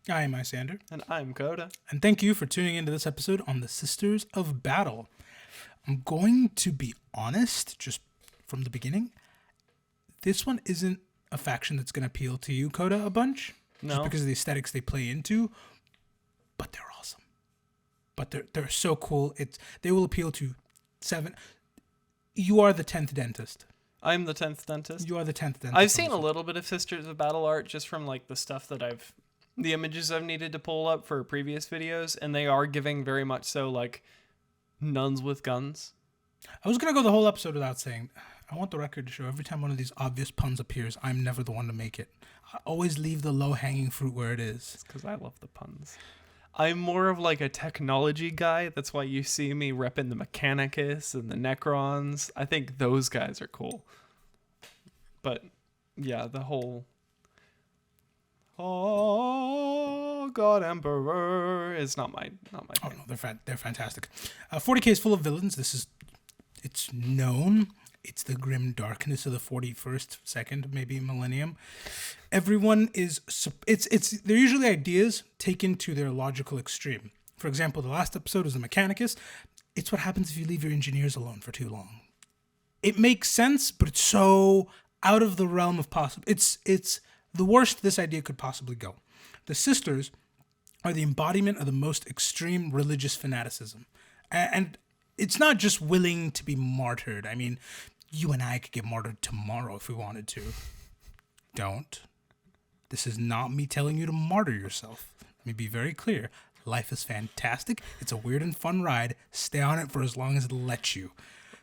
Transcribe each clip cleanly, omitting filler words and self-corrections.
I am Isyander. And I'm Koda. And thank you for tuning into this episode on the Sisters of Battle. I'm going to be honest, just from the beginning. This one isn't a faction that's going to appeal to you, Koda, a bunch. No. Just because of the aesthetics they play into. But they're awesome. But they're so cool. They will appeal to 7. You are the 10th dentist. I'm the 10th dentist. You are the 10th dentist. I've seen a little bit of Sisters of Battle art just from like the stuff that the images I've needed to pull up for previous videos, and they are giving very much so like nuns with guns. I was going to go the whole episode without saying, I want the record to show every time one of these obvious puns appears, I'm never the one to make it. I always leave the low-hanging fruit where it is. It's because I love the puns. I'm more of like a technology guy. That's why you see me repping the Mechanicus and the Necrons. I think those guys are cool. But yeah, the whole God Emperor is not my thing. Oh no, they're fantastic. 40K is full of villains. It's known. It's the grim darkness of the 41st, second, maybe millennium. Everyone is, they're usually ideas taken to their logical extreme. For example, the last episode is the Mechanicus. It's what happens if you leave your engineers alone for too long. It makes sense, but it's so out of the realm of possible. It's the worst this idea could possibly go. The sisters are the embodiment of the most extreme religious fanaticism. And it's not just willing to be martyred. I mean, you and I could get martyred tomorrow if we wanted to. Don't. This is not me telling you to martyr yourself. Let me be very clear. Life is fantastic. It's a weird and fun ride. Stay on it for as long as it lets you.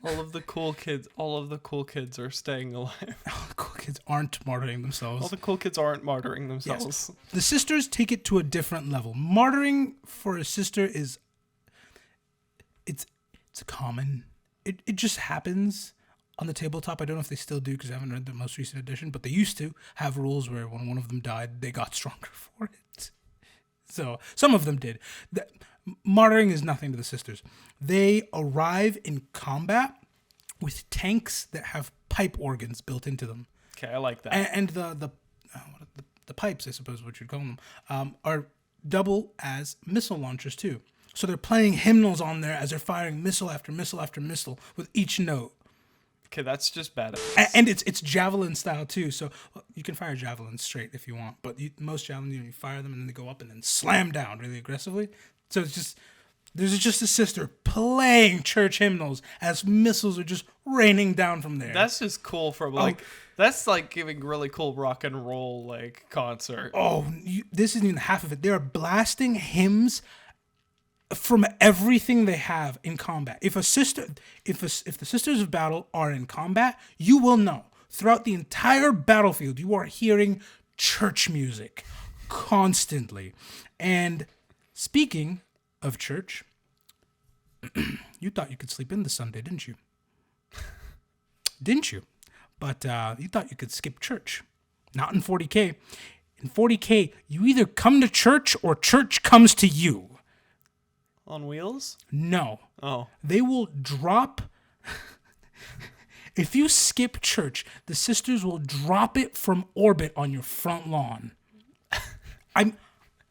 All of the cool kids are staying alive. All the cool kids aren't martyring themselves. All the cool kids aren't martyring themselves. Yes. The sisters take it to a different level. Martyring for a sister is it's common. It just happens on the tabletop. I don't know if they still do because I haven't read the most recent edition, but they used to have rules where when one of them died, they got stronger for it. So some of them did. Martyring is nothing to the sisters. They arrive in combat with tanks that have pipe organs built into them. Okay, I like that. And the pipes, I suppose what you'd call them, are double as missile launchers too. So they're playing hymnals on there as they're firing missile after missile after missile with each note. Okay, that's just bad. And it's javelin style too. So you can fire javelins straight if you want, but most javelins, you fire them and then they go up and then slam down really aggressively. So there's just a sister playing church hymnals as missiles are just raining down from there. That's just cool for that's like giving really cool rock and roll like concert. Oh, this isn't even half of it. They are blasting hymns from everything they have in combat. If the Sisters of Battle are in combat, you will know throughout the entire battlefield you are hearing church music constantly. And speaking of church, you thought you could sleep in this Sunday, didn't you? Didn't you? But you thought you could skip church. Not in 40K. In 40K, you either come to church or church comes to you. On wheels? No. Oh. They will drop... If you skip church, the sisters will drop it from orbit on your front lawn.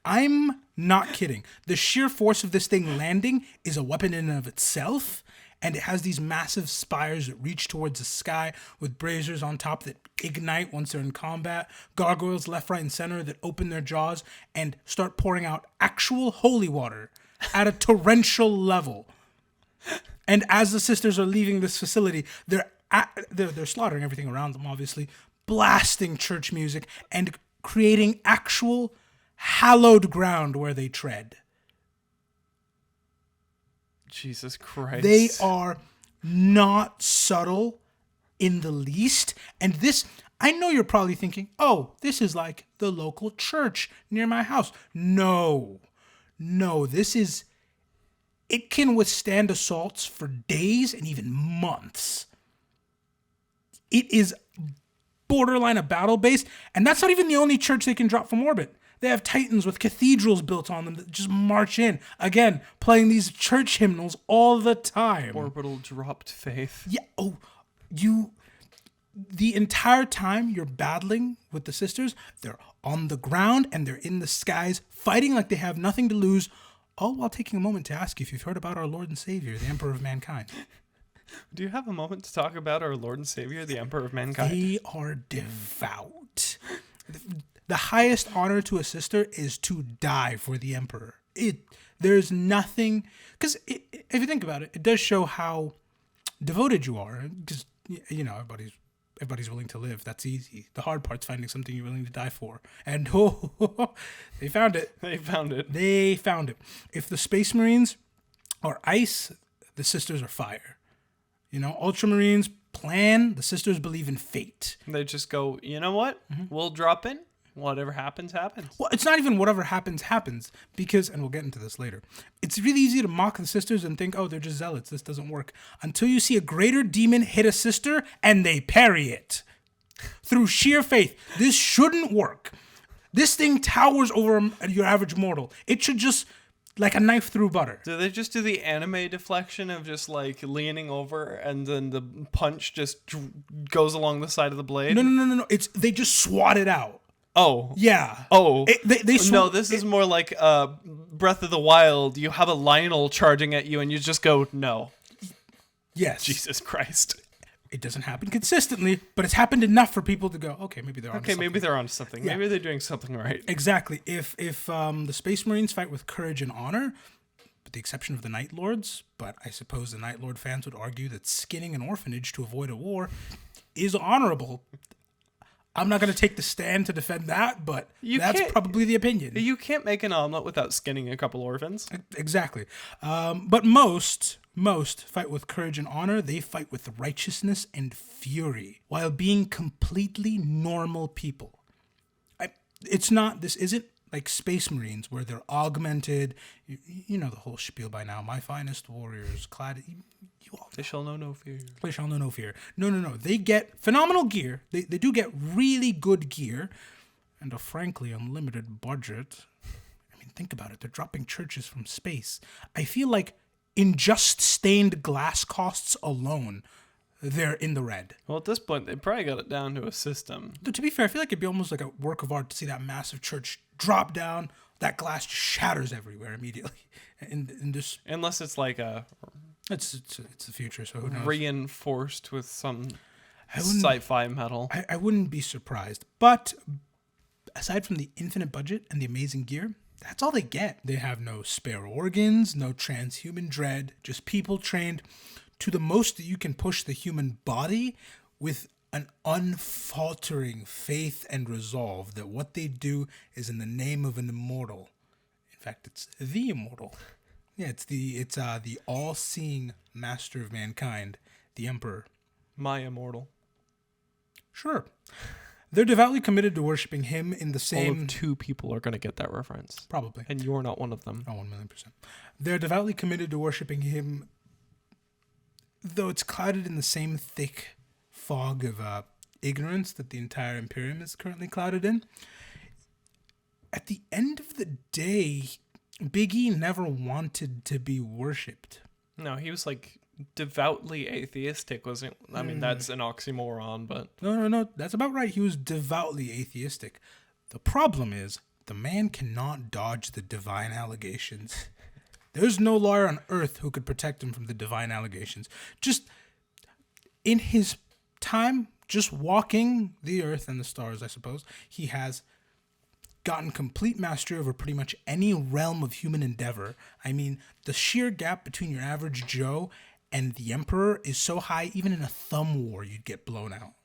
I'm not kidding. The sheer force of this thing landing is a weapon in and of itself, and it has these massive spires that reach towards the sky with braziers on top that ignite once they're in combat, gargoyles left, right, and center that open their jaws and start pouring out actual holy water at a torrential level. And as the sisters are leaving this facility, they're slaughtering everything around them, obviously, blasting church music and creating actual hallowed ground where they tread. Jesus Christ. They are not subtle in the least. And this, I know you're probably thinking, oh, this is like the local church near my house. No, this is, it can withstand assaults for days and even months. It is borderline a battle base, and that's not even the only church they can drop from orbit. They have titans with cathedrals built on them that just march in, again, playing these church hymnals all the time. Orbital dropped faith. Yeah, the entire time you're battling with the sisters, they're on the ground and they're in the skies, fighting like they have nothing to lose, all while taking a moment to ask you if you've heard about our Lord and Savior, the Emperor of Mankind. Do you have a moment to talk about our Lord and Savior, the Emperor of Mankind? They are devout. The highest honor to a sister is to die for the Emperor. There's nothing... Because if you think about it, it does show how devoted you are. Because, everybody's willing to live. That's easy. The hard part's finding something you're willing to die for. And they found it. They found it. They found it. If the Space Marines are ice, the sisters are fire. Ultramarines plan, the sisters believe in fate. They just go, you know what? We'll drop in. Whatever happens, happens. Well, it's not even whatever happens, because, and we'll get into this later, it's really easy to mock the sisters and think, oh, they're just zealots, this doesn't work, until you see a greater demon hit a sister and they parry it. Through sheer faith. This shouldn't work. This thing towers over your average mortal. It should just, like a knife through butter. Do they just do the anime deflection of just like leaning over and then the punch just goes along the side of the blade? No. They just swat it out. Oh. Yeah. Oh. No, this is more like Breath of the Wild. You have a Lionel charging at you and you just go, no. Yes. Jesus Christ. It doesn't happen consistently, but it's happened enough for people to go, okay, maybe they're on something. Maybe they're on something. Yeah. Maybe they're doing something right. Exactly. If the Space Marines fight with courage and honor, with the exception of the Night Lords, but I suppose the Night Lord fans would argue that skinning an orphanage to avoid a war is honorable. I'm not going to take the stand to defend that, but that's probably the opinion. You can't make an omelet without skinning a couple orphans. Exactly. But most fight with courage and honor. They fight with righteousness and fury while being completely normal people. This isn't like Space Marines where they're augmented. You know the whole spiel by now. My finest warriors clad... They shall know no fear. They shall know no fear. No. They get phenomenal gear. They do get really good gear and a frankly unlimited budget. I mean, think about it. They're dropping churches from space. I feel like in just stained glass costs alone, they're in the red. Well, at this point, they probably got it down to a system. To be fair, I feel like it'd be almost like a work of art to see that massive church drop down. That glass just shatters everywhere immediately. And this, unless it's like a... It's the future, so who knows? Reinforced with some sci-fi metal. I wouldn't be surprised. But aside from the infinite budget and the amazing gear, that's all they get. They have no spare organs, no transhuman dread, just people trained to the most that you can push the human body with an unfaltering faith and resolve that what they do is in the name of an immortal. In fact, it's the immortal. Yeah, it's the all-seeing master of mankind, the Emperor. My immortal. Sure. They're devoutly committed to worshiping him in the same... All of 2 people are going to get that reference. Probably. And you're not one of them. Oh, 1,000,000%. They're devoutly committed to worshiping him, though it's clouded in the same thick fog of ignorance that the entire Imperium is currently clouded in. At the end of the day... Big E never wanted to be worshipped. No, he was like devoutly atheistic, wasn't he? I mean, that's an oxymoron, but... No, that's about right. He was devoutly atheistic. The problem is, the man cannot dodge the divine allegations. There's no lawyer on earth who could protect him from the divine allegations. Just in his time, just walking the earth and the stars, I suppose, he has... gotten complete mastery over pretty much any realm of human endeavor. I mean, the sheer gap between your average Joe and the Emperor is so high, even in a thumb war, you'd get blown out.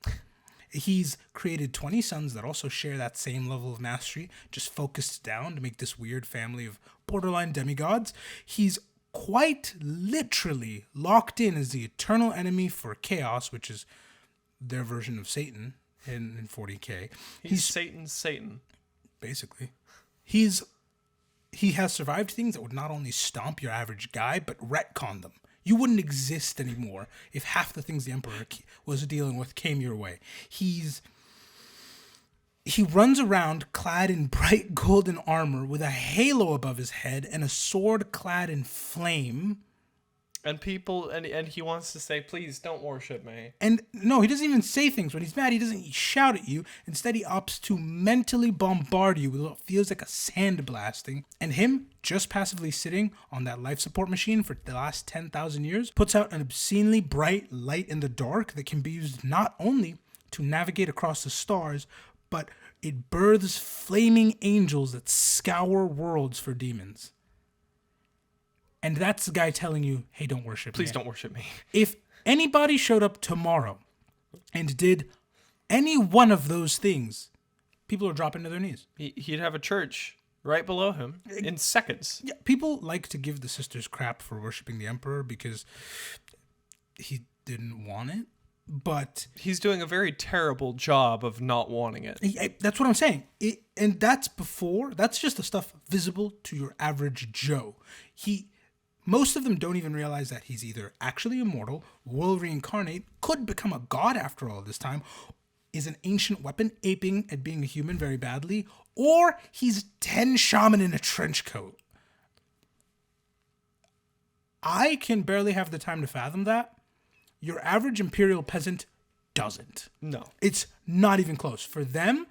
He's created 20 sons that also share that same level of mastery, just focused down to make this weird family of borderline demigods. He's quite literally locked in as the eternal enemy for Chaos, which is their version of Satan in 40K. He's Satan's Satan. Basically. He has survived things that would not only stomp your average guy, but retcon them. You wouldn't exist anymore if half the things the Emperor was dealing with came your way. He runs around clad in bright golden armor with a halo above his head and a sword clad in flame. And people, and he wants to say, please don't worship me. And no, he doesn't even say things. When he's mad, he doesn't shout at you. Instead, he opts to mentally bombard you with what feels like a sandblasting. And him, just passively sitting on that life support machine for the last 10,000 years, puts out an obscenely bright light in the dark that can be used not only to navigate across the stars, but it births flaming angels that scour worlds for demons. And that's the guy telling you, hey, don't worship me. Please don't worship me. If anybody showed up tomorrow and did any one of those things, people are dropping to their knees. He'd have a church right below him in seconds. Yeah, people like to give the sisters crap for worshiping the emperor because he didn't want it, but he's doing a very terrible job of not wanting it. That's what I'm saying. And that's just the stuff visible to your average Joe. Most of them don't even realize that he's either actually immortal, will reincarnate, could become a god after all this time, is an ancient weapon aping at being a human very badly, or he's 10 shaman in a trench coat. I can barely have the time to fathom that. Your average imperial peasant doesn't. No. It's not even close. For them,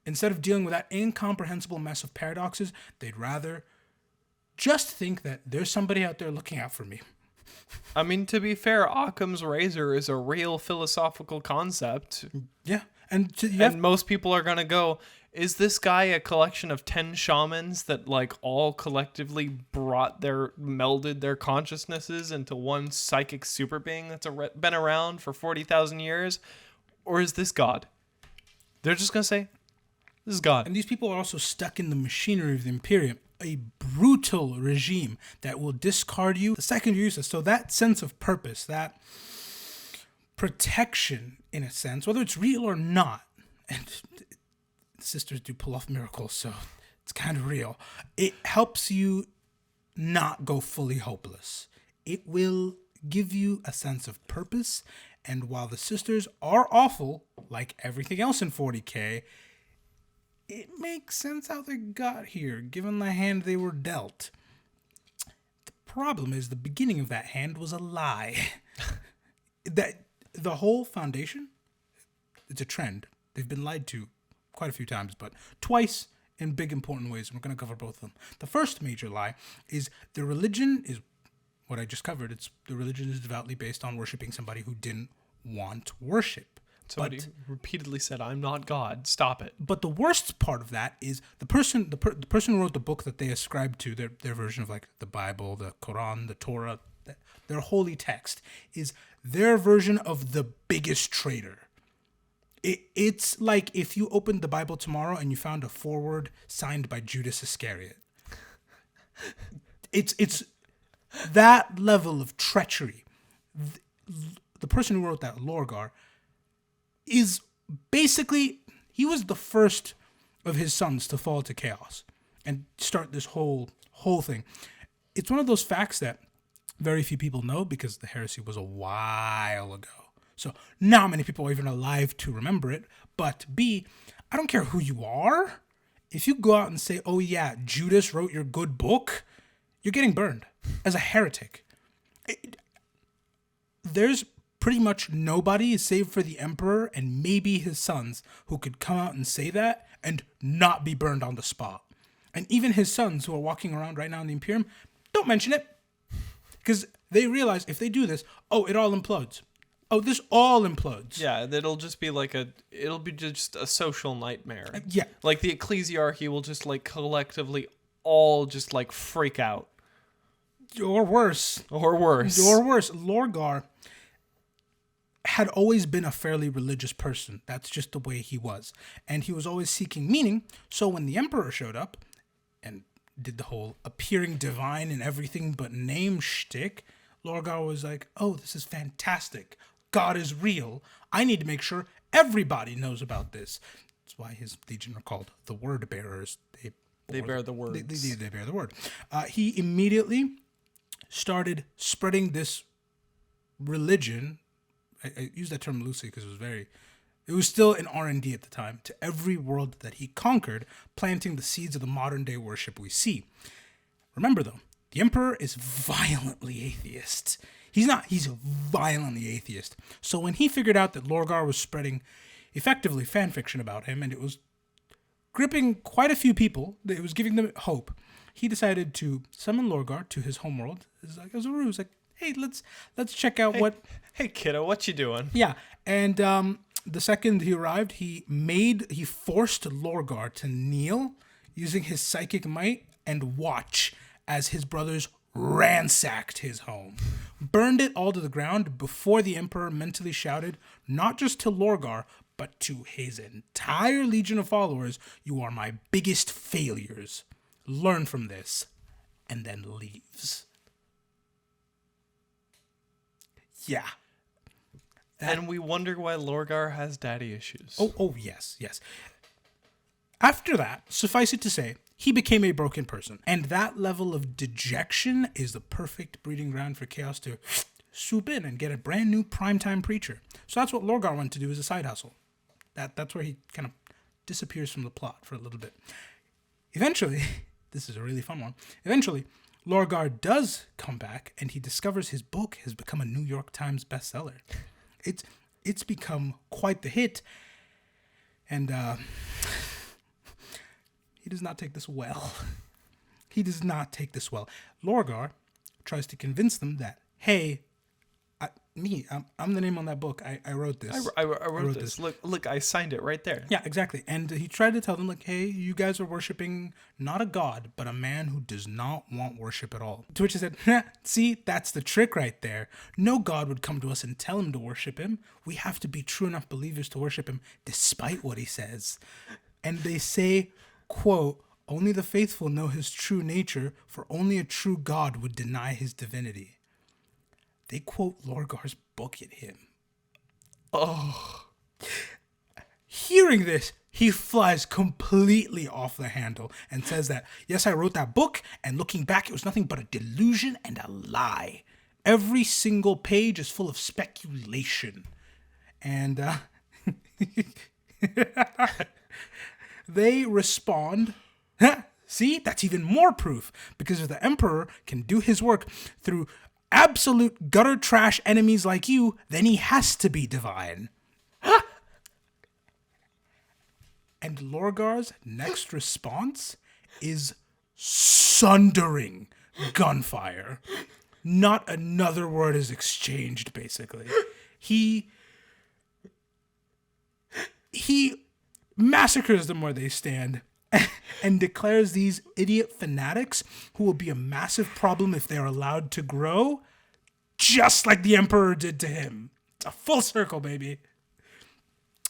instead of dealing with that incomprehensible mess of paradoxes, they'd rather just think that there's somebody out there looking out for me. I mean, to be fair, Occam's razor is a real philosophical concept. Yeah. And most people are going to go, is this guy a collection of 10 shamans that like all collectively melded their consciousnesses into one psychic super being that's been around for 40,000 years? Or is this God? They're just going to say, this is God. And these people are also stuck in the machinery of the Imperium, a brutal regime that will discard you the second you use it. So that sense of purpose, that protection, in a sense, whether it's real or not, and sisters do pull off miracles, so it's kind of real. It helps you not go fully hopeless. It will give you a sense of purpose, and while the sisters are awful, like everything else in 40K, it makes sense how they got here, given the hand they were dealt. The problem is the beginning of that hand was a lie. That the whole foundation, it's a trend. They've been lied to quite a few times, but twice in big important ways, and we're going to cover both of them. The first major lie is the religion is what I just covered. The religion is devoutly based on worshiping somebody who didn't want worship. Somebody repeatedly said, I'm not God. Stop it. But the worst part of that is the person who wrote the book that they ascribe to, their version of like the Bible, the Quran, the Torah, their holy text, is their version of the biggest traitor. It's like if you opened the Bible tomorrow and you found a foreword signed by Judas Iscariot. It's that level of treachery. The person who wrote that, Lorgar, is basically, he was the first of his sons to fall to chaos and start this whole thing. It's one of those facts that very few people know because the heresy was a while ago. So not many people are even alive to remember it. But B, I don't care who you are. If you go out and say, oh yeah, Judas wrote your good book, you're getting burned as a heretic. There's pretty much nobody, save for the emperor and maybe his sons, who could come out and say that and not be burned on the spot. And even his sons, who are walking around right now in the Imperium, don't mention it. Because they realize if they do this, it all implodes. Oh, this all implodes. Yeah, it'll just be it'll be just a social nightmare. Yeah. Like the ecclesiarchy will just like collectively all just like freak out. Or worse. Lorgar had always been a fairly religious person. That's just the way he was. And he was always seeking meaning. So when the emperor showed up and did the whole appearing divine and everything but name shtick, Lorgar was like, oh, this is fantastic. God is real. I need to make sure everybody knows about this. That's why his legion are called the word bearers. They bear the word. They bear the word. He immediately started spreading this religion. I use that term loosely because it was still in R&D at the time, to every world that he conquered, planting the seeds of the modern day worship we see. Remember though, the emperor is violently atheist. He's not. He's violently atheist. So when he figured out that Lorgar was spreading effectively fan fiction about him, and it was gripping quite a few people, it was giving them hope, he decided to summon Lorgar to his homeworld. It was a ruse. Like, hey, let's check out what. Hey, kiddo, what you doing? Yeah, and the second he arrived, he forced Lorgar to kneel using his psychic might and watch as his brothers ransacked his home, burned it all to the ground before the Emperor mentally shouted, not just to Lorgar, but to his entire legion of followers, "You are my biggest failures. Learn from this," and then leaves. Yeah. And we wonder why Lorgar has daddy issues. Oh, yes. After that, suffice it to say, he became a broken person. And that level of dejection is the perfect breeding ground for chaos to swoop in and get a brand new primetime preacher. So that's what Lorgar went to do as a side hustle. That's where he kind of disappears from the plot for a little bit. Eventually, this is a really fun one. Eventually, Lorgar does come back, and he discovers his book has become a New York Times bestseller. It's become quite the hit, and he does not take this well. He does not take this well. Lorgar tries to convince them that, hey, I'm the name on that book. I wrote this. I wrote this. Look, I signed it right there. Yeah, exactly. And he tried to tell them, like, hey, you guys are worshiping not a god, but a man who does not want worship at all. To which he said, see, that's the trick right there. No god would come to us and tell him to worship him. We have to be true enough believers to worship him despite what he says. And they say, quote, only the faithful know his true nature, for only a true god would deny his divinity. They quote Lorgar's book at him. Oh. Hearing this, he flies completely off the handle and says that, yes, I wrote that book, and looking back, it was nothing but a delusion and a lie. Every single page is full of speculation. And they respond, see, that's even more proof, because if the Emperor can do his work through absolute gutter trash enemies like you, then he has to be divine. And Lorgar's next response is sundering gunfire. Not another word is exchanged, basically. He massacres them where they stand and declares these idiot fanatics, who will be a massive problem if they're allowed to grow, just like the Emperor did to him. It's a full circle, baby.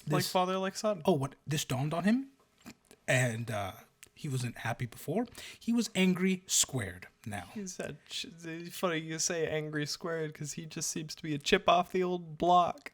Like father, like son. Oh, what? This dawned on him, and he wasn't happy before. He was angry squared now. He said, it's funny you say angry squared, because he just seems to be a chip off the old block.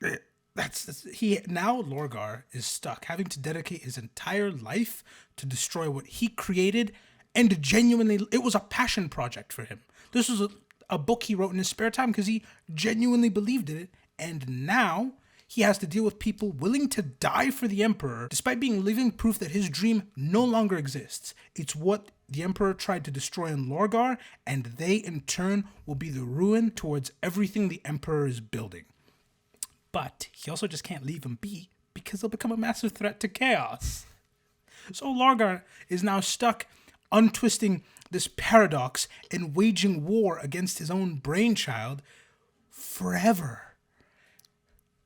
Now Lorgar is stuck, having to dedicate his entire life to destroy what he created, and genuinely, it was a passion project for him. This was a book he wrote in his spare time because he genuinely believed in it, and now he has to deal with people willing to die for the Emperor, despite being living proof that his dream no longer exists. It's what the Emperor tried to destroy in Lorgar, and they in turn will be the ruin towards everything the Emperor is building. But he also just can't leave them be, because they'll become a massive threat to chaos. So Lorgar is now stuck untwisting this paradox and waging war against his own brainchild forever.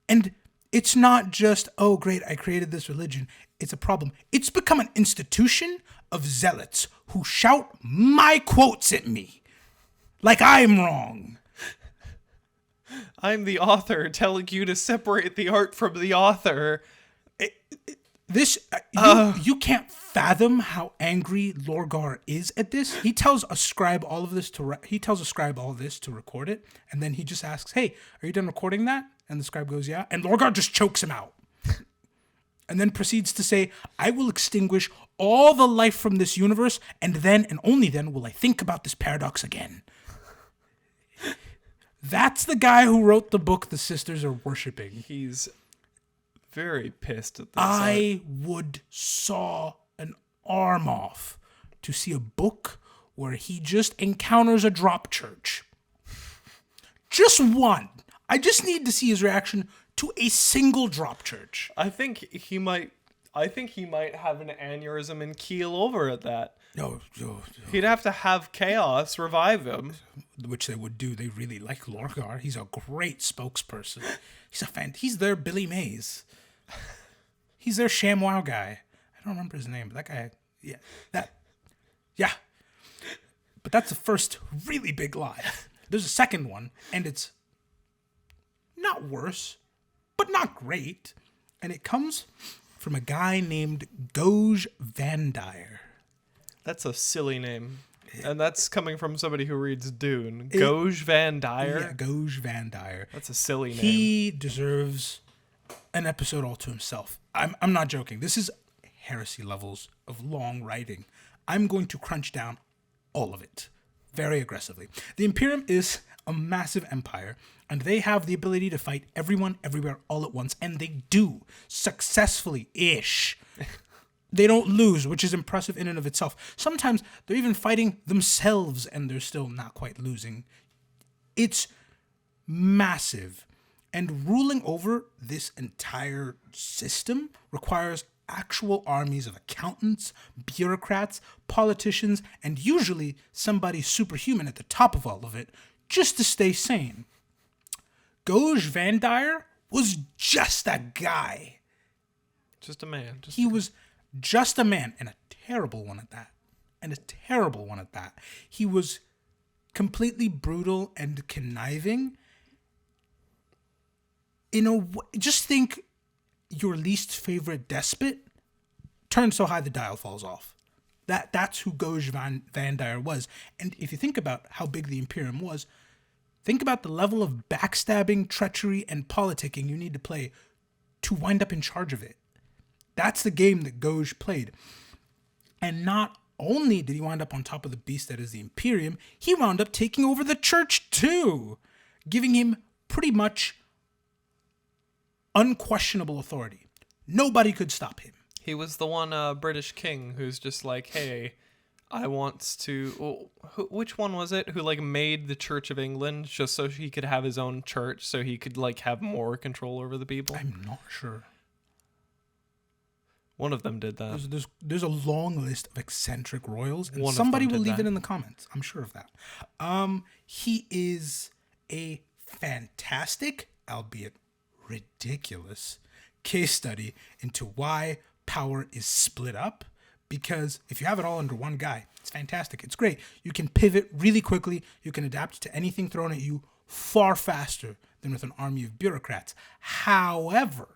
And it's not just, oh great, I created this religion. It's a problem. It's become an institution of zealots who shout my quotes at me like I'm wrong. I'm the author telling you to separate the art from the author. You can't fathom how angry Lorgar is at this. He tells a scribe all of this to record it, and then he just asks, "Hey, are you done recording that?" And the scribe goes, "Yeah." And Lorgar just chokes him out, and then proceeds to say, "I will extinguish all the life from this universe, and then and only then will I think about this paradox again." That's the guy who wrote the book the sisters are worshiping. He's very pissed at this. I would saw an arm off to see a book where he just encounters a drop church. Just one. I just need to see his reaction to a single drop church. I think he might have an aneurysm and keel over at that. No. He'd have to have Chaos revive him. Which they would do. They really like Lorgar. He's a great spokesperson. He's their Billy Mays. He's their ShamWow guy. I don't remember his name, but that guy, yeah. But that's the first really big lie. There's a second one, and it's not worse, but not great. And it comes from a guy named Goge Vandire. That's a silly name. And that's coming from somebody who reads Dune. Goge Vandire? Yeah, Goge Vandire. That's a silly name. He deserves an episode all to himself. I'm not joking. This is heresy levels of long writing. I'm going to crunch down all of it very aggressively. The Imperium is a massive empire, and they have the ability to fight everyone, everywhere, all at once, and they do successfully-ish. They don't lose, which is impressive in and of itself. Sometimes they're even fighting themselves, and they're still not quite losing. It's massive. And ruling over this entire system requires actual armies of accountants, bureaucrats, politicians, and usually somebody superhuman at the top of all of it, just to stay sane. Goge Vandire was just a guy. Just a man. He was just a man, and a terrible one at that. He was completely brutal and conniving. Just think your least favorite despot turns so high the dial falls off. That's who Goge Vandire was. And if you think about how big the Imperium was, think about the level of backstabbing, treachery, and politicking you need to play to wind up in charge of it. That's the game that Goge played. And not only did he wind up on top of the beast that is the Imperium, he wound up taking over the church too, giving him pretty much unquestionable authority. Nobody could stop him. He was the one British king who's just like, hey, I want to... which one was it who made the Church of England just so he could have his own church so he could have more control over the people? I'm not sure. One of them did that. There's a long list of eccentric royals, and somebody will leave it in the comments. I'm sure of that. He is a fantastic, albeit ridiculous, case study into why power is split up. Because if you have it all under one guy, it's fantastic. It's great. You can pivot really quickly. You can adapt to anything thrown at you far faster than with an army of bureaucrats. However,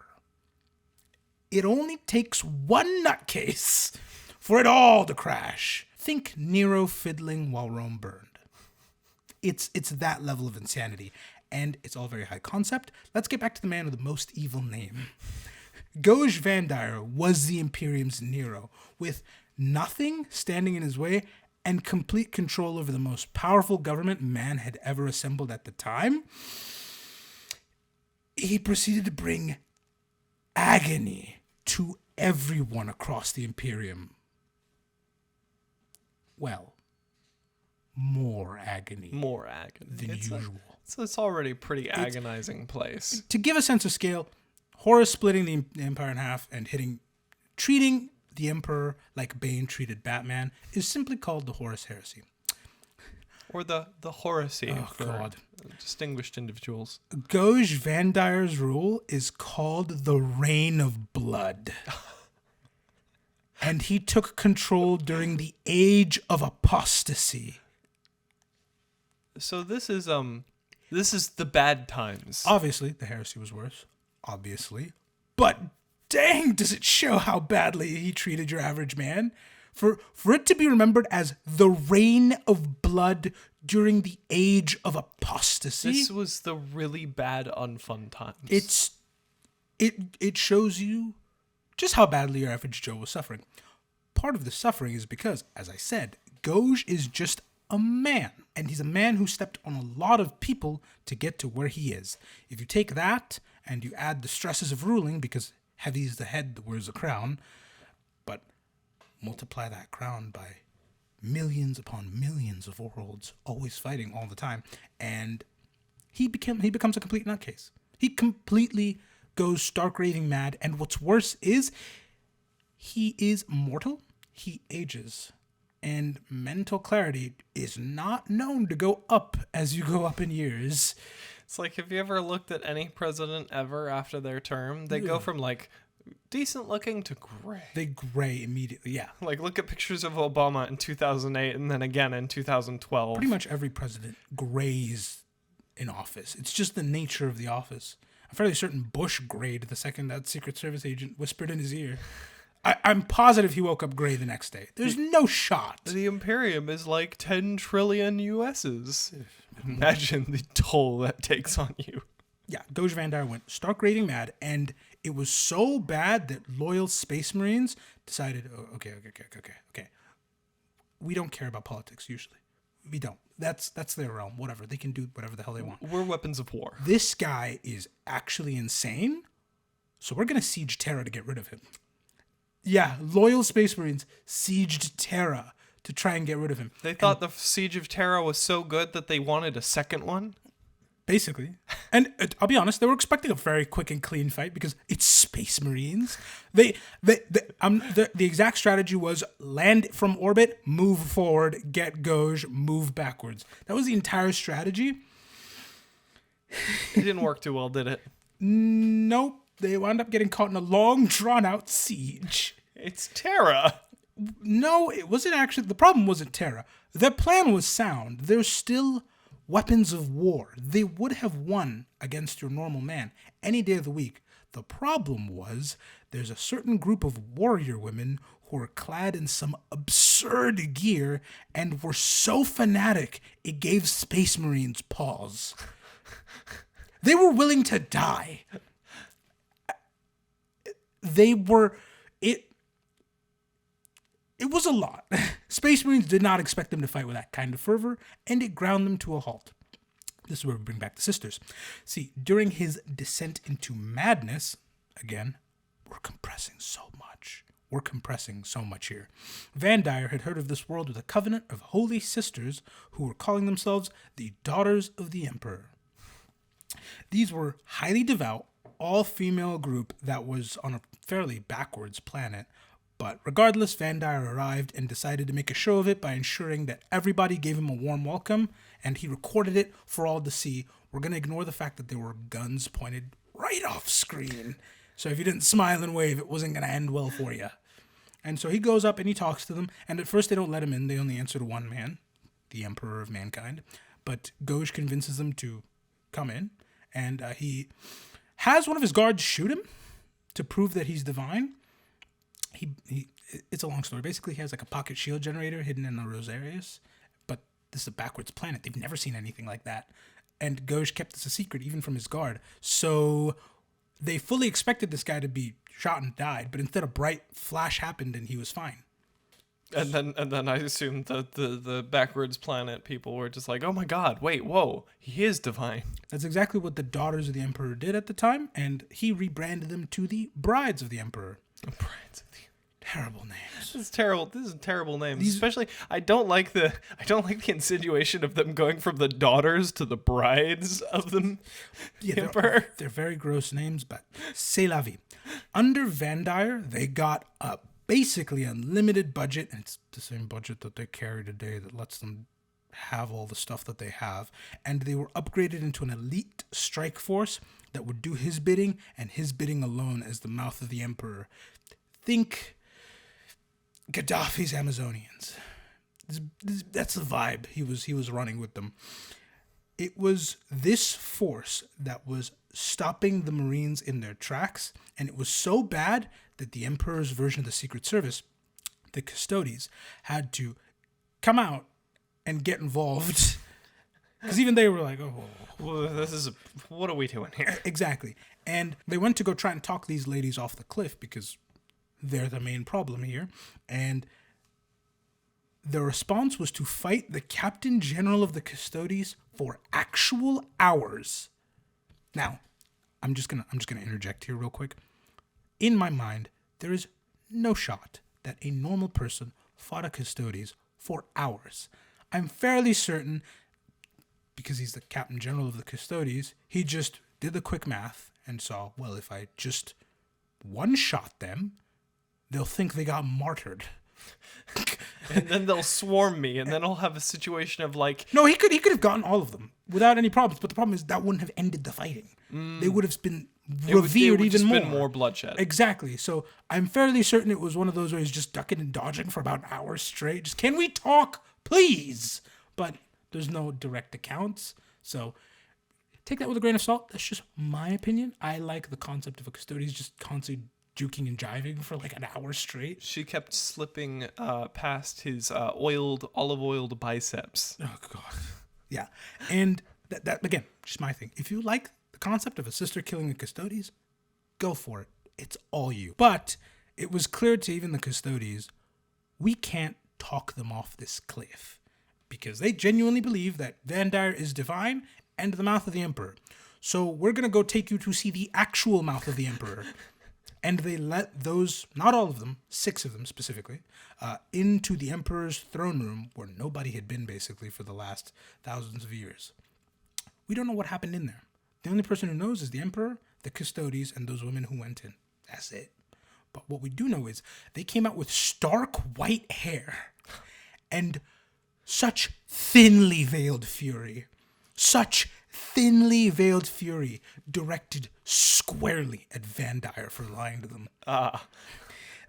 it only takes one nutcase for it all to crash. Think Nero fiddling while Rome burned. It's that level of insanity. And it's all very high concept. Let's get back to the man with the most evil name. Goge Vandire was the Imperium's Nero, with nothing standing in his way and complete control over the most powerful government man had ever assembled at the time. He proceeded to bring agony to everyone across the Imperium. Well, more agony. Than usual. So it's already a pretty agonizing place. To give a sense of scale, Horus splitting the Empire in half and treating the Emperor like Bane treated Batman is simply called the Horus Heresy. Or the Horacy for God. Distinguished individuals. Goge Vandire's rule is called the Reign of Blood. And he took control during the Age of Apostasy. So this is the bad times. Obviously, the heresy was worse. Obviously. But dang, does it show how badly he treated your average man? For it to be remembered as the Reign of Blood during the Age of Apostasy. This was the really bad, unfun times. It shows you just how badly your average Joe was suffering. Part of the suffering is because, as I said, Goge is just a man. And he's a man who stepped on a lot of people to get to where he is. If you take that and you add the stresses of ruling, because heavy is the head that wears a crown, but multiply that crown by millions upon millions of worlds, always fighting all the time, and he becomes a complete nutcase. He completely goes stark raving mad, and what's worse is he is mortal, he ages, and mental clarity is not known to go up as you go up in years. It's like, have you ever looked at any president ever after their term? They go from like decent looking to gray. They gray immediately, yeah. Like, look at pictures of Obama in 2008 and then again in 2012. Pretty much every president grays in office. It's just the nature of the office. I'm fairly certain Bush grayed the second that Secret Service agent whispered in his ear. I'm positive he woke up gray the next day. There's no shot. The Imperium is like 10 trillion USs. Imagine the toll that takes on you. Yeah, Goge Vandire went stark raving mad, and it was so bad that loyal Space Marines decided, oh, okay. We don't care about politics usually. We don't. That's their realm. Whatever. They can do whatever the hell they want. We're weapons of war. This guy is actually insane, so we're going to siege Terra to get rid of him. Yeah, loyal Space Marines sieged Terra to try and get rid of him. They thought the Siege of Terra was so good that they wanted a second one? Basically. And I'll be honest, they were expecting a very quick and clean fight because it's Space Marines. The exact strategy was land from orbit, move forward, get Goge, move backwards. That was the entire strategy. It didn't work too well, did it? Nope. They wound up getting caught in a long, drawn-out siege. It's Terra. No, it wasn't actually. The problem wasn't Terra. Their plan was sound. They're still weapons of war. They would have won against your normal man any day of the week. The problem was there's a certain group of warrior women who were clad in some absurd gear and were so fanatic it gave Space Marines pause. They were willing to die. It was a lot. Space Marines did not expect them to fight with that kind of fervor, and it ground them to a halt. This is where we bring back the sisters. See, during his descent into madness, again, we're compressing so much here. Vandire had heard of this world with a covenant of holy sisters who were calling themselves the Daughters of the Emperor. These were highly devout, all-female group that was on a fairly backwards planet. But regardless, Vandire arrived and decided to make a show of it by ensuring that everybody gave him a warm welcome, and he recorded it for all to see. We're going to ignore the fact that there were guns pointed right off screen. So if you didn't smile and wave, it wasn't going to end well for you. And so he goes up and he talks to them, and at first they don't let him in. They only answer to one man, the Emperor of Mankind. But Goge convinces them to come in, and he has one of his guards shoot him to prove that he's divine. It's a long story. Basically, he has like a pocket shield generator hidden in the Rosarius, but this is a backwards planet. They've never seen anything like that. And Goge kept this a secret even from his guard. So they fully expected this guy to be shot and died, but instead a bright flash happened and he was fine. And then I assumed that the backwards planet people were just like, oh my god, wait, whoa, he is divine. That's exactly what the Daughters of the Emperor did at the time, and he rebranded them to the Brides of the Emperor. Brides of the Terrible names. This is terrible. This is a terrible name. Especially, I don't like the insinuation of them going from the daughters to the brides of the Emperor. They're very gross names, but c'est la vie. Under Vandire, they got a basically unlimited budget, and it's the same budget that they carry today that lets them have all the stuff that they have. And they were upgraded into an elite strike force that would do his bidding and his bidding alone as the mouth of the Emperor. Think Gaddafi's Amazonians. That's the vibe he was running with them. It was this force that was stopping the Marines in their tracks, and it was so bad that the Emperor's version of the Secret Service, the Custodes, had to come out and get involved. Because even they were like, oh, well, what are we doing here? Exactly. And they went to go try and talk these ladies off the cliff because they're the main problem here. And the response was to fight the Captain General of the Custodes for actual hours. Now, I'm just gonna interject here real quick. In my mind, there is no shot that a normal person fought a Custodes for hours. I'm fairly certain, because he's the captain general of the Custodes, he just did the quick math and saw, well, if I just one-shot them, they'll think they got martyred. And then they'll swarm me, and then I'll have a situation of like... No, he could have gotten all of them without any problems, but the problem is that wouldn't have ended the fighting. They would have been revered even more. Been more bloodshed. Exactly. So I'm fairly certain it was one of those where he's just ducking and dodging for about an hour straight. Just, can we talk, please? But there's no direct accounts, so take that with a grain of salt. That's just my opinion. I like the concept of a Custodes just constantly juking and jiving for like an hour straight. She kept slipping past his olive-oiled biceps. Oh, God. Yeah. And that again, just my thing. If you like the concept of a sister killing a Custodes, go for it. It's all you. But it was clear to even the Custodes, we can't talk them off this cliff because they genuinely believe that Vandire is divine and the mouth of the Emperor. So we're going to go take you to see the actual mouth of the Emperor. And they let those, not all of them, 6 of them specifically, into the Emperor's throne room where nobody had been basically for the last thousands of years. We don't know what happened in there. The only person who knows is the Emperor, the Custodes, and those women who went in. That's it. But what we do know is they came out with stark white hair and such thinly veiled fury. Such thinly veiled fury directed squarely at Vandire for lying to them.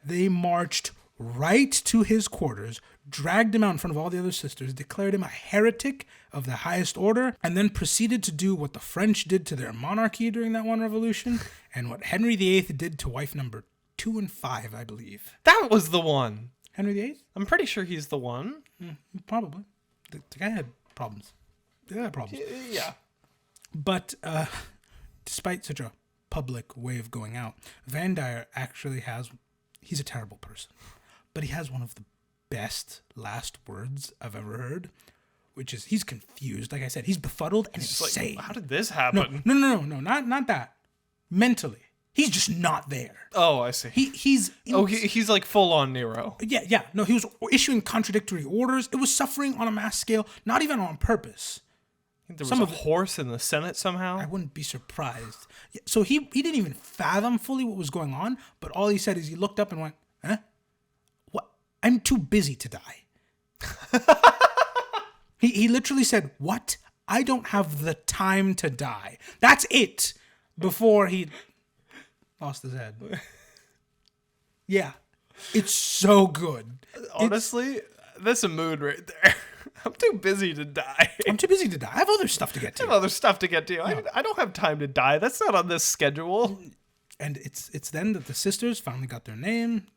They marched right to his quarters, dragged him out in front of all the other sisters, declared him a heretic of the highest order, and then proceeded to do what the French did to their monarchy during that one revolution, and what Henry VIII did to wife number 2 and 5, I believe. That was the one. Henry VIII? I'm pretty sure he's the one. Probably. The guy had problems. Yeah. But despite such a public way of going out, Vandire actually he's a terrible person, but he has one of the best last words I've ever heard, which is he's confused. Like I said, he's befuddled and insane. Like, how did this happen? No, not that. Mentally. He's just not there. Oh, I see. He's like full on Nero. Yeah. No, he was issuing contradictory orders. It was suffering on a mass scale, not even on purpose. There was a horse in the Senate somehow. I wouldn't be surprised. So he didn't even fathom fully what was going on, but all he said is he looked up and went, "Huh? What? I'm too busy to die." He literally said, "What? I don't have the time to die." That's it. Before he lost his head. Yeah. It's so good. Honestly, that's a mood right there. I'm too busy to die. I'm too busy to die. I have other stuff to get to. No. I don't have time to die. That's not on this schedule. And it's then that the sisters finally got their name.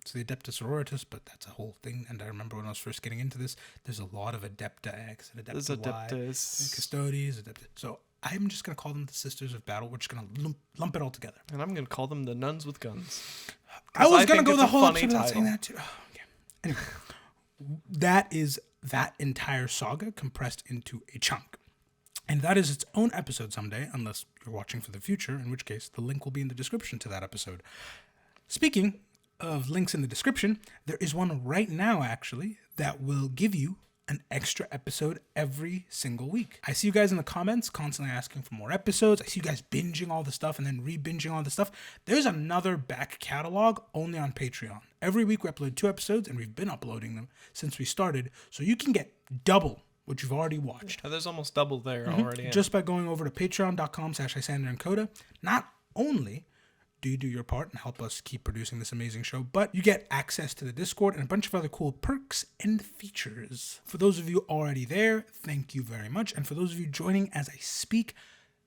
It's the Adeptus Sororitas, but that's a whole thing. And I remember when I was first getting into this, there's a lot of Adepta X and Adepta Y, and Custodes, Adepta. So I'm just going to call them the Sisters of Battle. We're just going to lump it all together. And I'm going to call them the Nuns with Guns. I was going to go the whole episode without saying that too. Oh, okay. Anyway, that is that entire saga compressed into a chunk. And that is its own episode someday, unless you're watching for the future, in which case the link will be in the description to that episode. Speaking of links in the description, there is one right now, actually, that will give you an extra episode every single week. I see you guys in the comments constantly asking for more episodes. I see you guys binging all the stuff and then re-binging all the stuff. There's another back catalog only on Patreon. Every week we upload 2 episodes, and we've been uploading them since we started, so you can get double what you've already watched. Oh, there's almost double there already. Just by going over to patreon.com/Isyander Koda. Not only do you do your part and help us keep producing this amazing show, but you get access to the Discord and a bunch of other cool perks and features. For those of you already there, thank you very much. And for those of you joining as I speak,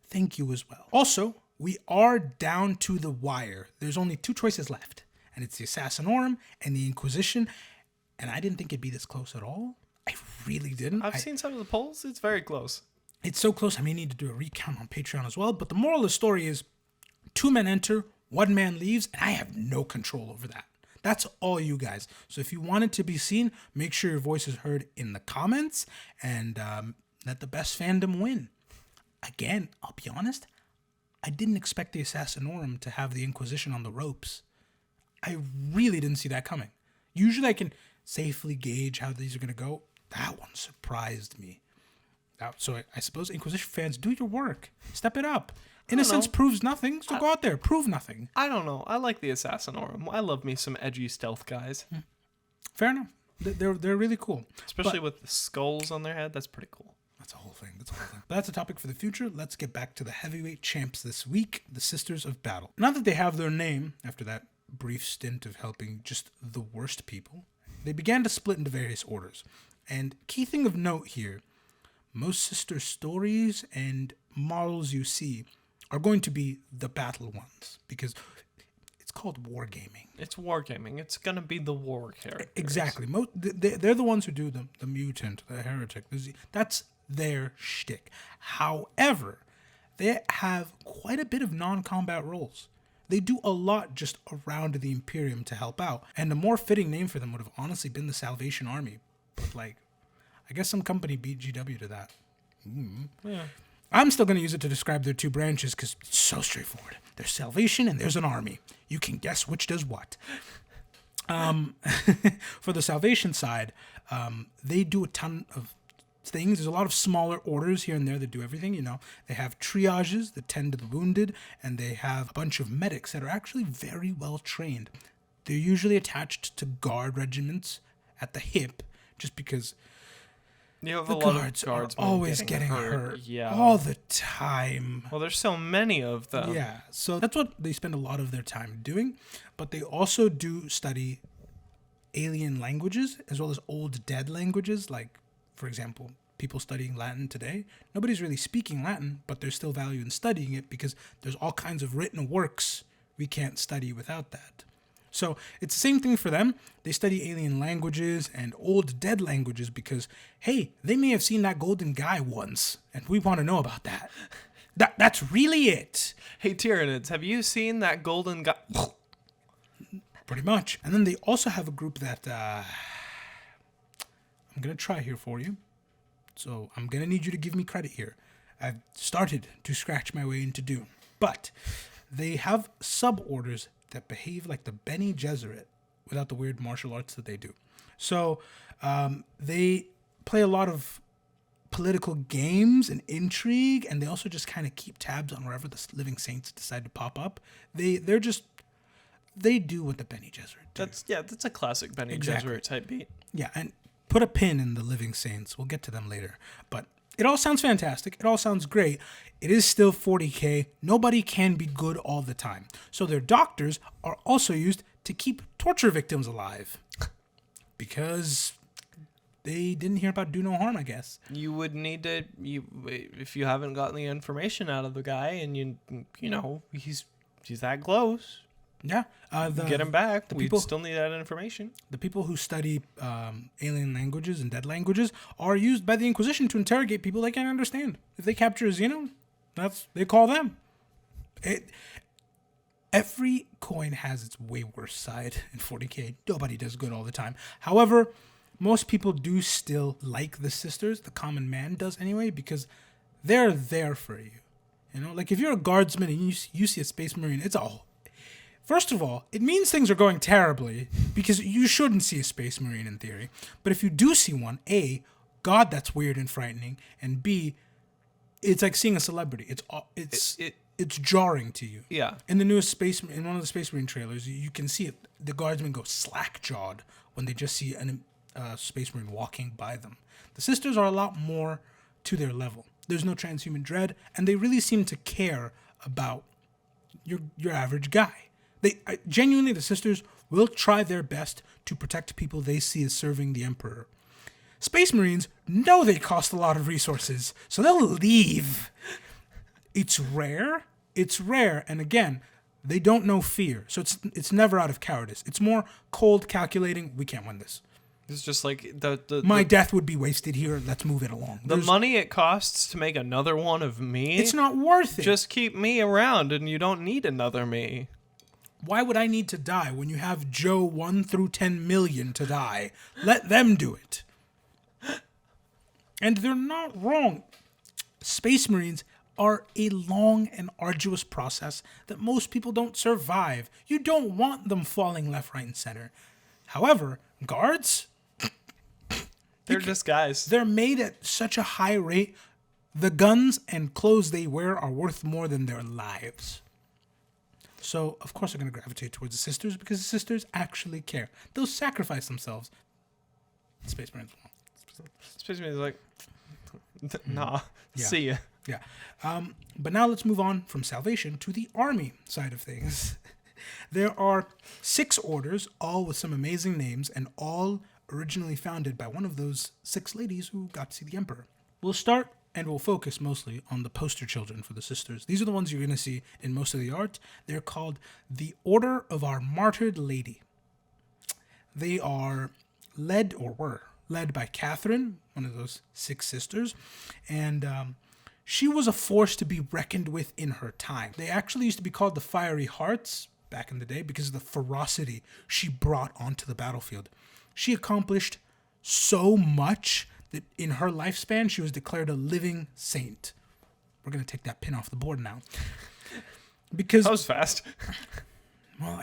thank you as well. Also, we are down to the wire. There's only 2 choices left, and it's the Assassinorum and the Inquisition. And I didn't think it'd be this close at all. I really didn't. I've seen some of the polls. It's very close. It's so close, I may need to do a recount on Patreon as well. But the moral of the story is 2 men enter, 1 man leaves, and I have no control over that. That's all you guys. So if you want it to be seen, make sure your voice is heard in the comments and let the best fandom win. Again, I'll be honest, I didn't expect the Assassinorum to have the Inquisition on the ropes. I really didn't see that coming. Usually I can safely gauge how these are going to go. That one surprised me. So I suppose Inquisition fans, do your work. Step it up. don't Innocence know. proves nothing, so go out there, prove nothing. I don't know. I like the Assassinorum. I love me some edgy stealth guys, Fair enough. They're really cool. especially with the skulls on their head. That's pretty cool. That's a whole thing. But that's a topic for the future. Let's get back to the heavyweight champs this week, the Sisters of Battle. Now that they have their name, after that brief stint of helping just the worst people, they began to split into various orders. And key thing of note here, most sister stories and models you see are going to be the battle ones, because it's called wargaming. It's wargaming. It's gonna be the war characters. Exactly. They're the ones who do the mutant, the heretic. That's their shtick. However, they have quite a bit of non-combat roles. They do a lot just around the Imperium to help out. And a more fitting name for them would have honestly been the Salvation Army. But, like, I guess some company beat GW to that. Yeah. I'm still going to use it to describe their two branches because it's so straightforward. There's Salvation and there's an army. You can guess which does what. For the Salvation side, they do a ton of things. There's a lot of smaller orders here and there that do everything. You know, they have triages that tend to the wounded, and they have a bunch of medics that are actually very well trained. They're usually attached to guard regiments at the hip, just because You have the a lot guards of are guardsmen always getting hurt Yeah. all the time. Well, there's so many of them. Yeah, so that's what they spend a lot of their time doing. But they also do study alien languages as well as old dead languages. Like, for example, people studying Latin today, nobody's really speaking Latin, but there's still value in studying it because there's all kinds of written works we can't study without that. So it's the same thing for them. They study alien languages and old dead languages because, hey, they may have seen that golden guy once, and we want to know about that. That's really it. Hey, Tyranids, have you seen that golden guy? Pretty much. And then they also have a group that I'm going to try here for you. So I'm going to need you to give me credit here. I've started to scratch my way into Dune. But they have sub-orders that behave like the Bene Gesserit without the weird martial arts that they do. So they play a lot of political games and intrigue, and they also just kind of keep tabs on wherever the living saints decide to pop up. They do what the Bene Gesserit do. That's a classic Bene Exactly. Gesserit type beat. Yeah, and put a pin in the living saints. We'll get to them later. But it all sounds fantastic. It all sounds great. It is still 40K. Nobody can be good all the time. So their doctors are also used to keep torture victims alive. Because they didn't hear about do no harm, I guess. You would need to, if you haven't gotten the information out of the guy, and you know he's that close. Yeah. Get him back. We people- still need that information. The people who study alien languages and dead languages are used by the Inquisition to interrogate people they can't understand. If they capture a Xeno, they call them. Every coin has its way worse side in 40K. Nobody does good all the time. However, most people do still like the sisters. The common man does anyway, because they're there for you. You know, like if you're a guardsman and you see a Space Marine, it's all. First of all, it means things are going terribly because you shouldn't see a Space Marine in theory. But if you do see one, A, God, that's weird and frightening, and B, it's like seeing a celebrity. It's jarring to you. Yeah. In the newest in one of the Space Marine trailers, you can see it. The guardsmen go slack-jawed when they just see a Space Marine walking by them. The sisters are a lot more to their level. There's no transhuman dread, and they really seem to care about your average guy. Genuinely, the sisters will try their best to protect people they see as serving the Emperor. Space Marines know they cost a lot of resources, so they'll leave. It's rare, and again, they don't know fear, so it's never out of cowardice. It's more cold, calculating, we can't win this. It's just like My death would be wasted here, let's move it along. The money it costs to make another one of me. It's not worth it. Just keep me around, and you don't need another me. Why would I need to die when you have Joe 1 through 10 million to die? Let them do it. And they're not wrong. Space Marines are a long and arduous process that most people don't survive. You don't want them falling left, right, and center. However, guards, They're just guys. they're made at such a high rate, The guns and clothes they wear are worth more than their lives. So, of course, they're going to gravitate towards the sisters because the sisters actually care. They'll sacrifice themselves. Space Marines won't. Space Marines like, nah, Yeah. see ya. Yeah. But now let's move on from salvation to the army side of things. There are 6 orders, all with some amazing names, and all originally founded by one of those 6 ladies who got to see the Emperor. We'll start and we'll focus mostly on the poster children for the sisters. These are the ones you're going to see in most of the art. They're called the Order of Our Martyred Lady. They are led, or were led, by Catherine, one of those 6 sisters, and she was a force to be reckoned with in her time. They actually used to be called the Fiery Hearts back in the day because of the ferocity she brought onto the battlefield. She accomplished so much that in her lifespan, she was declared a living saint. We're going to take that pin off the board now. Because, That was fast. well,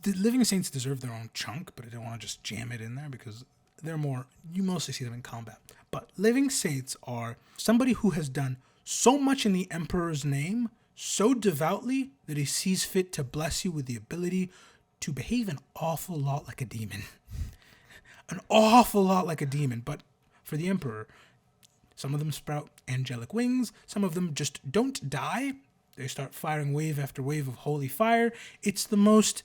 the living saints deserve their own chunk, but I don't want to just jam it in there because you mostly see them in combat. But living saints are somebody who has done so much in the Emperor's name, so devoutly, that he sees fit to bless you with the ability to behave an awful lot like a demon. An awful lot like a demon, but for the Emperor, some of them sprout angelic wings, some of them just don't die. They start firing wave after wave of holy fire. It's the most,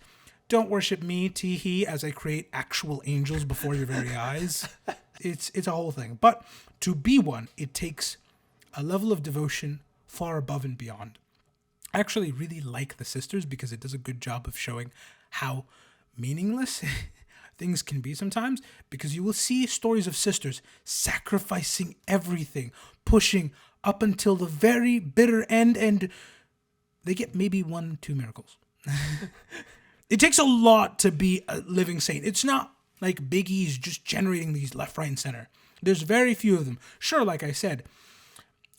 don't worship me, tee-hee, as I create actual angels before your very eyes. It's a whole thing. But to be one, it takes a level of devotion far above and beyond. I actually really like the sisters because it does a good job of showing how meaningless things can be sometimes, because you will see stories of sisters sacrificing everything, pushing up until the very bitter end, and they get maybe 1-2 miracles. It takes a lot to be a living saint. It's not like Big E's just generating these left, right, and center. There's very few of them. Sure, like I said,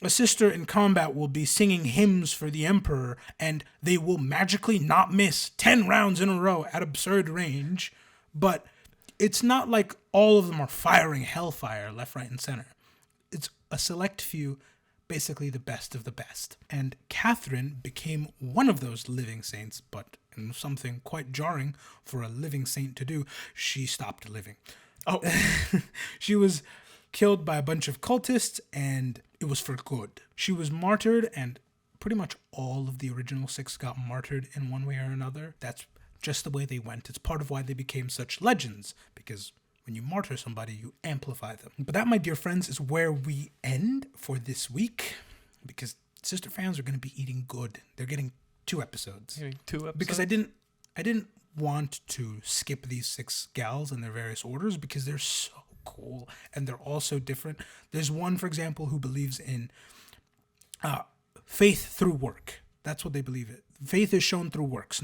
a sister in combat will be singing hymns for the Emperor, and they will magically not miss 10 rounds in a row at absurd range. But it's not like all of them are firing hellfire left, right, and center. It's a select few, basically the best of the best. And Catherine became one of those living saints, but in something quite jarring for a living saint to do, she stopped living. Oh, she was killed by a bunch of cultists, and it was for good. She was martyred, and pretty much all of the original 6 got martyred in one way or another. That's just the way they went. It's part of why they became such legends, because when you martyr somebody, you amplify them. But that, my dear friends, is where we end for this week, because sister fans are going to be eating good. They're getting 2 episodes. Maybe 2 episodes. Because I didn't want to skip these 6 gals in their various orders because they're so cool and they're all so different. There's one, for example, who believes in faith through work. That's what they believe in. Faith is shown through works.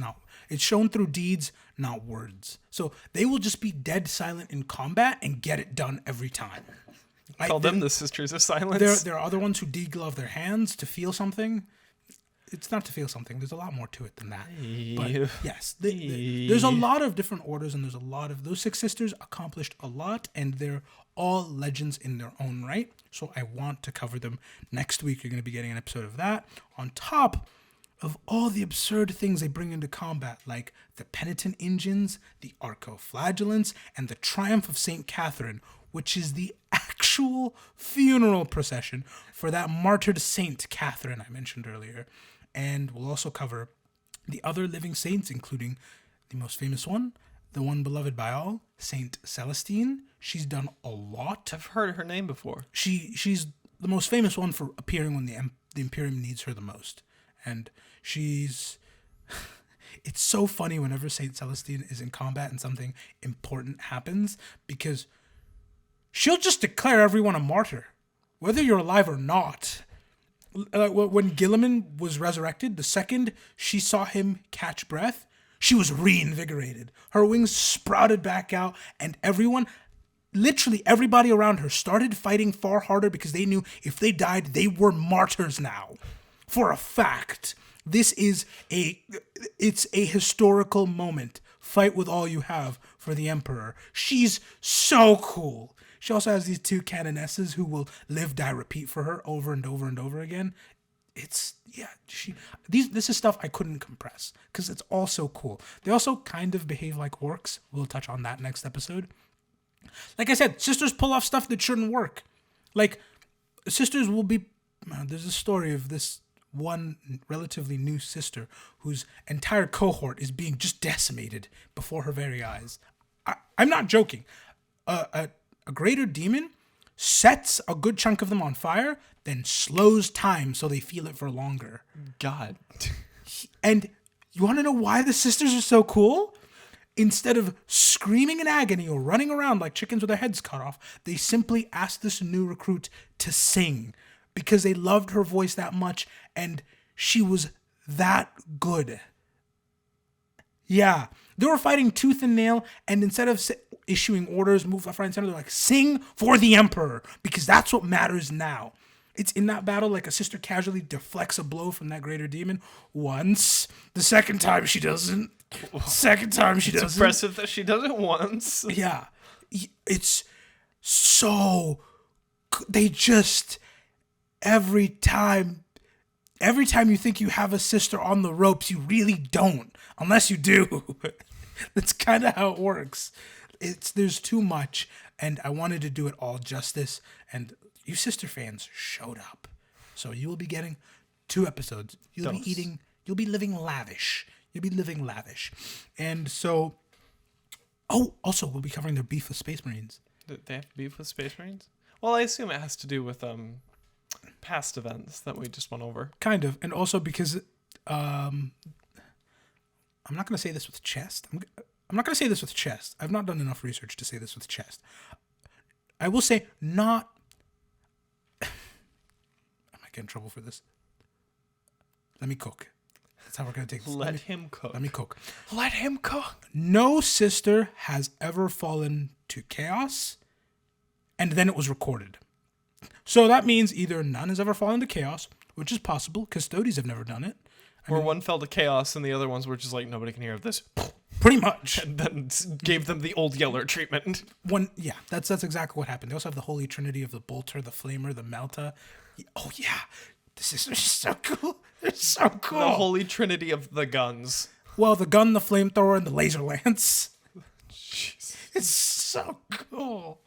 It's shown through deeds, not words. So they will just be dead silent in combat and get it done every time. Call them the Sisters of Silence. There are other ones who deglove their hands to feel something. It's not to feel something. There's a lot more to it than that. But yes, there's a lot of different orders, and there's a lot of those 6 sisters accomplished a lot, and they're all legends in their own right. So I want to cover them next week. You're going to be getting an episode of that on top of all the absurd things they bring into combat, like the penitent engines, the arcoflagellants, and the triumph of St. Catherine, which is the actual funeral procession for that martyred Saint Catherine I mentioned earlier. And we'll also cover the other living saints, including the most famous one, the one beloved by all, Saint Celestine. She's done a lot. I've heard her name before. She's the most famous one for appearing when the Imperium needs her the most. And it's so funny whenever Saint Celestine is in combat and something important happens, because she'll just declare everyone a martyr, whether you're alive or not. When Guilliman was resurrected, the second she saw him catch breath, she was reinvigorated. Her wings sprouted back out, and literally everybody around her started fighting far harder because they knew if they died, they were martyrs now. For a fact, it's a historical moment. Fight with all you have for the Emperor. She's so cool. She also has these two canonesses who will live, die, repeat for her over and over and over again. It's this is stuff I couldn't compress because it's all so cool. They also kind of behave like orcs. We'll touch on that next episode. Like I said, sisters pull off stuff that shouldn't work. Like sisters will be. There's a story of this one relatively new sister whose entire cohort is being just decimated before her very eyes. I'm not joking. A greater demon sets a good chunk of them on fire, then slows time so they feel it for longer. God. And you want to know why the sisters are so cool? Instead of screaming in agony or running around like chickens with their heads cut off, they simply asked this new recruit to sing because they loved her voice that much and she was that good. Yeah. They were fighting tooth and nail, and instead of issuing orders, move left, right, and center, they're like, sing for the Emperor, because that's what matters now. It's in that battle, like a sister casually deflects a blow from that greater demon once. The second time she doesn't. Second time she doesn't. It's impressive that she does it once. Yeah. It's so... They just... Every time you think you have a sister on the ropes, you really don't. Unless you do. That's kind of how it works. There's too much, and I wanted to do it all justice, and you sister fans showed up. So you will be getting 2 episodes. You'll be living lavish. You'll be living lavish. And so, also we'll be covering their beef with Space Marines. They have beef with Space Marines? Well, I assume it has to do with past events that we just went over. Kind of, and also because I'm not going to say this with chest. I'm not going to say this with chest. I've not done enough research to say this with chest. I will say not... I might get in trouble for this. Let me cook. That's how we're going to take this. Let him cook. Let me cook. Let him cook. No sister has ever fallen to chaos, and then it was recorded. So that means either none has ever fallen to chaos, which is possible. Custodies have never done it. Or one fell to chaos and the other ones were just like, nobody can hear this. Pretty much. And then gave them the old Yeller treatment. Yeah, that's exactly what happened. They also have the holy trinity of the bolter, the flamer, the melta. Oh, yeah. The sisters are so cool. They're so cool. The holy trinity of the guns. Well, the gun, the flamethrower, and the laser lance. Jeez. It's so cool.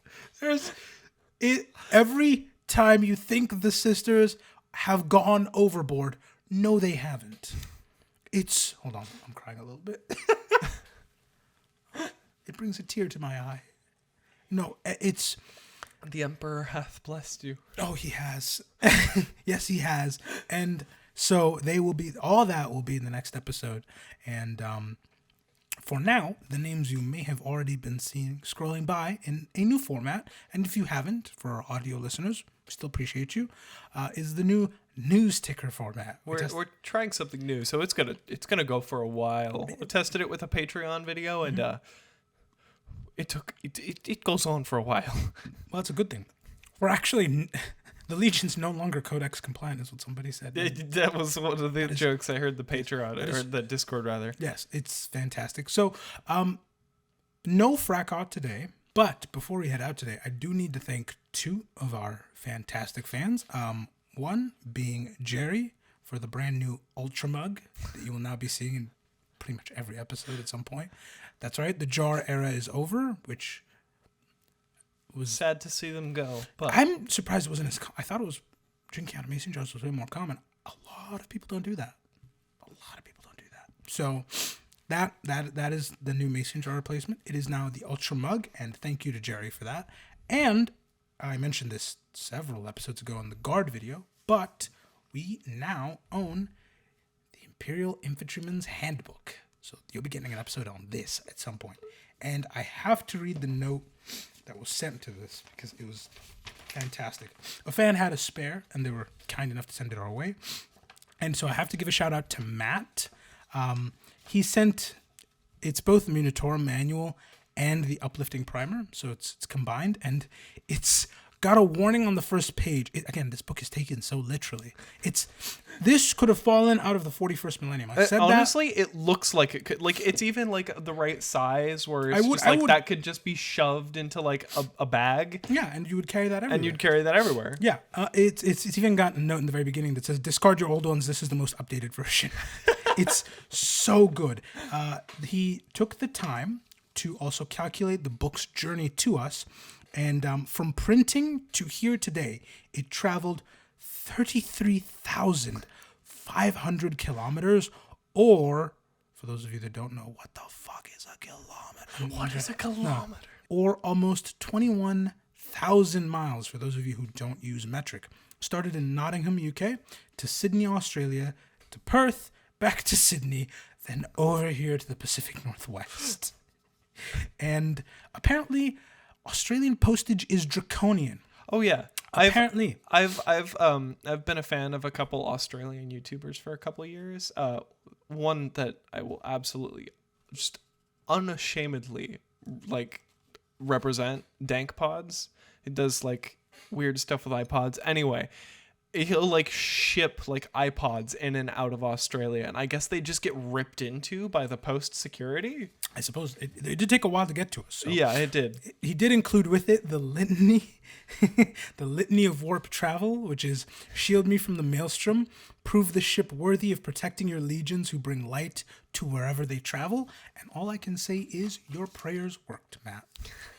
Every time you think the sisters have gone overboard, no, they haven't. Hold on, I'm crying a little bit. It brings a tear to my eye. No, it's... The Emperor hath blessed you. Oh, he has. Yes, he has. And so all that will be in the next episode. And for now, the names you may have already been seeing scrolling by in a new format. And if you haven't, for our audio listeners, we still appreciate you, is the new news ticker format. We're trying something new, so it's gonna go for a while. I tested it with a Patreon video, and it goes on for a while. Well, that's a good thing. We're actually the Legion's no longer Codex compliant, is what somebody said. That was one of the jokes I heard the Patreon or the Discord rather. Yes, it's fantastic. So, no frack today. But before we head out today, I do need to thank 2 of our fantastic fans. One being Jerry for the brand new Ultra Mug that you will now be seeing in pretty much every episode at some point. That's right, the jar era is over, which was... Sad to see them go, but... I'm surprised it wasn't as... I thought it was... Drinking out of mason jars was way more common. A lot of people don't do that. So... That is the new mason jar replacement. It is now the Ultra Mug, and thank you to Jerry for that. And I mentioned this several episodes ago in the Guard video, but we now own the Imperial Infantryman's Handbook. So you'll be getting an episode on this at some point. And I have to read the note that was sent to this because it was fantastic. A fan had a spare, and they were kind enough to send it our way. And so I have to give a shout out to Matt. He sent, it's both the Munitorum manual and the uplifting primer, so it's combined, and it's got a warning on the first page. Again, this book is taken so literally. This could have fallen out of the 41st millennium. I said honestly, it looks like it could. Like, it's even like the right size where it's that could just be shoved into like a bag. Yeah, and you would carry that everywhere. Yeah, it's even got a note in the very beginning that says, "Discard your old ones. This is the most updated version." It's so good. He took the time to also calculate the book's journey to us, and from printing to here today, it traveled 33,500 kilometers, or, for those of you that don't know, what the fuck is a kilometer? What is a kilometer? No. Or almost 21,000 miles, for those of you who don't use metric. Started in Nottingham, UK, to Sydney, Australia, to Perth, back to Sydney, then over here to the Pacific Northwest. And apparently, Australian postage is draconian. Oh yeah, apparently. I've been a fan of a couple Australian YouTubers for a couple of years. One that I will absolutely, just unashamedly, like, represent, Dank Pods. It does like weird stuff with iPods. Anyway, he'll like ship like iPods in and out of Australia, and I guess they just get ripped into by the post security. I suppose it did take a while to get to us. So. Yeah, it did. He did include with it the litany, the litany of warp travel, which is shield me from the maelstrom, prove the ship worthy of protecting your legions who bring light to wherever they travel. And all I can say is your prayers worked, Matt.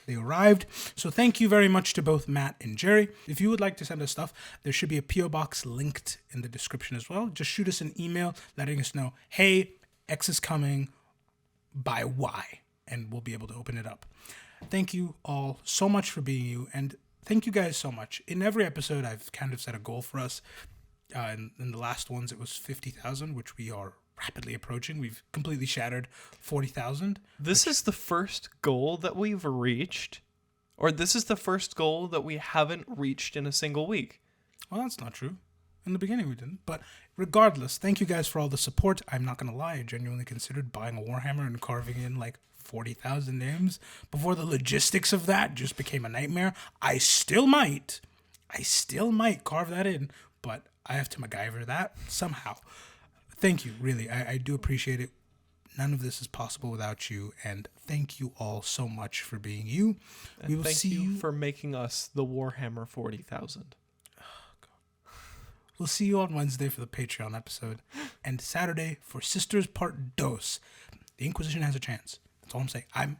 They arrived. So thank you very much to both Matt and Jerry. If you would like to send us stuff, there should be a P.O. box linked in the description as well. Just shoot us an email letting us know, hey, X is coming by Y, and we'll be able to open it up. Thank you all so much for being you, and thank you guys so much. In every episode, I've kind of set a goal for us. In the last ones, it was 50,000, which we are rapidly approaching. We've completely shattered 40,000. This is the first goal that we've reached, or this is the first goal that we haven't reached in a single week. Well, that's not true. In the beginning, we didn't. But regardless, thank you guys for all the support. I'm not going to lie. I genuinely considered buying a Warhammer and carving in like 40,000 names before the logistics of that just became a nightmare. I still might carve that in, but I have to MacGyver that somehow. Thank you, really. I do appreciate it. None of this is possible without you, and thank you all so much for being you. And we will see you for making us the Warhammer 40,000. We'll see you on Wednesday for the Patreon episode, and Saturday for Sisters Part Dos. The Inquisition has a chance. That's all I'm saying. I'm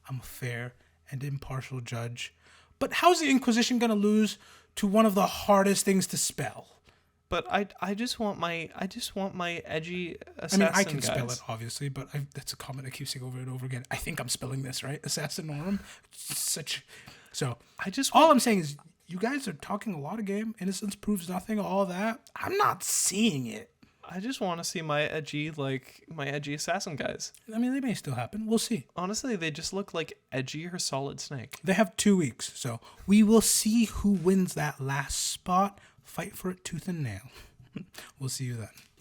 a fair and impartial judge, but how's the Inquisition gonna lose to one of the hardest things to spell? But I just want my edgy assassin. I can spell it obviously, but that's a comment I keep saying over and over again. I think I'm spelling this right, Assassinorum. All I'm saying is, you guys are talking a lot of game. Innocence proves nothing. All that. I'm not seeing it. I just want to see my edgy assassin guys. I mean, they may still happen. We'll see. Honestly, they just look like edgy or Solid Snake. They have 2 weeks, so we will see who wins that last spot. Fight for it tooth and nail. We'll see you then.